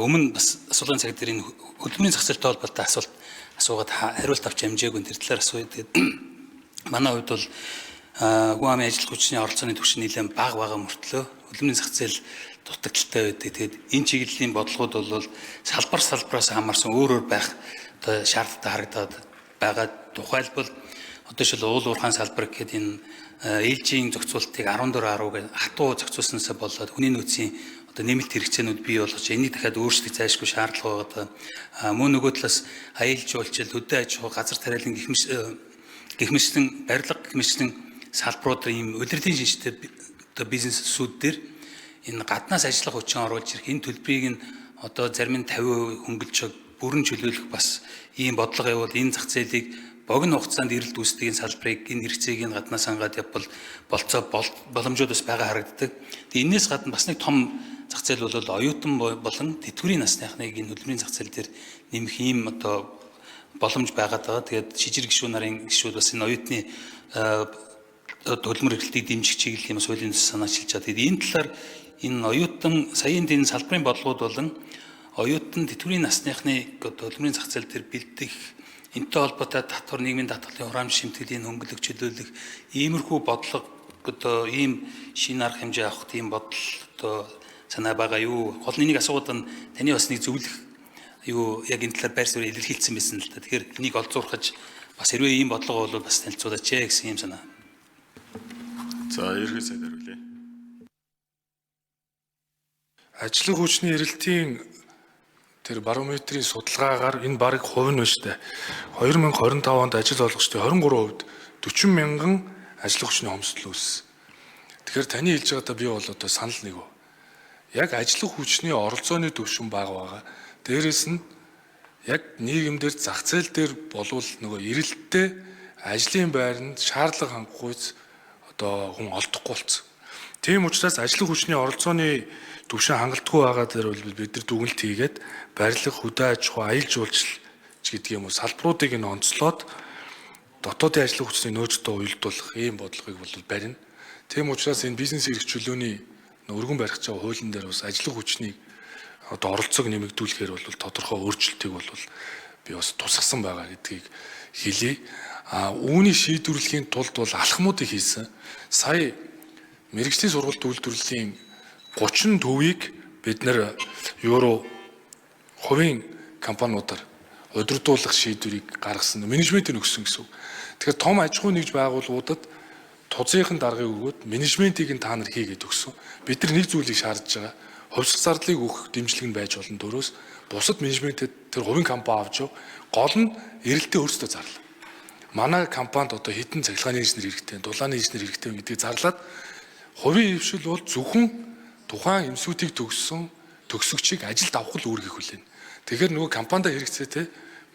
өмнө бас асуулгын цаг дээр энэ хөдөлмөрийн зах зээлтэй холбоотой асуугаад хариулт авч амжаагүй тэр талаар асууя. Тэгээд манай хувьд бол хүн амын ажил хүчний оролцооны түвшин нэлээд бага мөртлөө хөдөлмөрийн зах зээл дутагдaltaй байдаг. Тэгээд энэ чиглэлийн бодлогод бол салбараас хамаарсан өөр байх одоо шаардлагатай харагдаад байгаа. Тухайлбал одоо шил уул уурхайн салбар гэхэд энэ ээлжийн зохицуултыг 14.10 гэх хатуу зохицуулснаас болоод хүний нөөцийн одоо нэмэлт хэрэгцээнүүд бий болгож энийг дахиад өөрчлөх зайлшгүй шаардлага байгаа. Мөн нөгөө талаас аялал жуулчлал, хөдөө аж ахуй, газар тариалан гэх мэтлэн барилга гэх мэтлэн салбарууд ийм удирдлагын шинжтэй одоо бизнесүүд дээр энэ гаднаас ажиллах хүчин оруулж ирэх энэ төлбөрийг нь одоо зарим нь 50% хөнгөлж бүрэн чөлөөлөх бас ийм бодлого явуул энэ зах зээлийг богино хугацаанд эрэлт үүсдэг энэ салбарыг энэ хэрэгцээг нь гаднаас ангаад явбал болцоо боломжууд бас байгаа харагддаг. Тэгээ энэс гадна бас нэг том зах зээл бол оюутан болон тэтгэврийн насныхныг энэ хөдөлмөрийн зах зээл дээр нэмэх ийм одоо боломж байгаад байгаа. Тэгээд шижир гишүүн нарын гишүүд бас энэ оюутны хөдөлмөр эрхлэлтийг дэмжих чиглэл юм суулийн санаачилж байгаа. Тэгээд энэ талаар энэ оюутан саяын энэ салбарын бодлогод болон оюутан тэтгэврийн насныхны хөдөлмөрийн зах зээл дээр бэлдэх энэтэй холбоотой татвар нийгмийн даатгалын хураамж шимтгэлийн хөнгөлөх чөлөөлөх иймэрхүү бодлого одоо ийм шинэ арга хэмжээ авах тийм бодол одоо санаа байгаа юу? Гол нэг асуугаад нь таны бас нэг зөвлөх юу яг энэ талаар байр суурь илэрхийлсэн байсан л да. Тэгэхээр энийг олзуурхаж бас хэрвээ ийм бодлого бол бас танилцуулаач гэсэн юм санаа. За ерхий сайд хариулъя. Ажлын хүчний эрэлтийн тэр барометрийн судалгаагаар энэ бараг хувь нь шүү дээ. 2025 онд ажил олгогчдын 23% 40 мянган ажлын хүчний хомсдол үүссэн. Тэгэхээр таны хэлж байгаатай би бол одоо санал нэг үү. Яг ажлын хүчний оролцооны түвшин бага байгаа. Дээрээс нь яг нийгэмдэр зах зээл дээр болвол нөгөө эрэлттэй ажлын байранд шаардлага хангахгүйц одоо хүн олдохгүй болсон. Тийм учраас ажлын хүчний оролцооны түвшин хангалтгүй байгаа дээр бол бид нар дүгнэлт хийгээд барилга, хөдөө аж ахуй, аялал жуулчлал гэдэг юм уу салбаруудыг нь онцлоод дотоодын ажлын хүчний нөөцтэй уялдуулах ийм бодлогыг бол барина. Тийм учраас энэ бизнес эрх чөлөөний өргөн барих цаа хуулийн дээр бас ажлын хүчний одоо оролцоог нэмэгдүүлэхээр бол тодорхой өөрчлөлтийг бол би бас тусгасан байгаа гэдгийг хэлье. Үүний шийдвэрлэхийн тулд бол алхмуудыг хийсэн. Сая мэргэжлийн сургалт үйлдвэрлэлийн 30 төвийг бид нэр евро хувийн компаниудаар удирдуулах шийдвэрийг гаргасан, менежментийг өгсөн гэсэн үг. Тэгэхээр том аж ахуй нэгж байгууллагуудад тузынхан даргыг өгөөд менежментийг нь та нар хийгээд өгсөн. Бид нар нэг зүйлийг шаардж байгаа. Хувьсах зардлыг өгөх дэмжлэг нь байж болно дөрөөс бусад менежментэд тэр хувийн компани авч яв. Гол нь эрэлтээ өөрсдөө зарлаа. Манай компанид одоо хэдэн цахилгааны инженер хэрэгтэй, дулааны инженер хэрэгтэй гэдгийг зарлаад хувийн хөвшил бол зөвхөн тухайн эмсүүдийг төгсөгчийг ажилд авах л үүргийг хүлээнэ. Тэгэхээр нөгөө компанид хэрэгцээтэй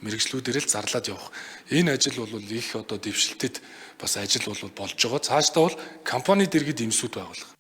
мэрэгжлүүдээр л зарлаад явах. Энэ ажил бол их одоо дэвшилтэд бас ажил болж байгаа. Цаашдаа бол компани дэргэд эмсүүд байгуулах.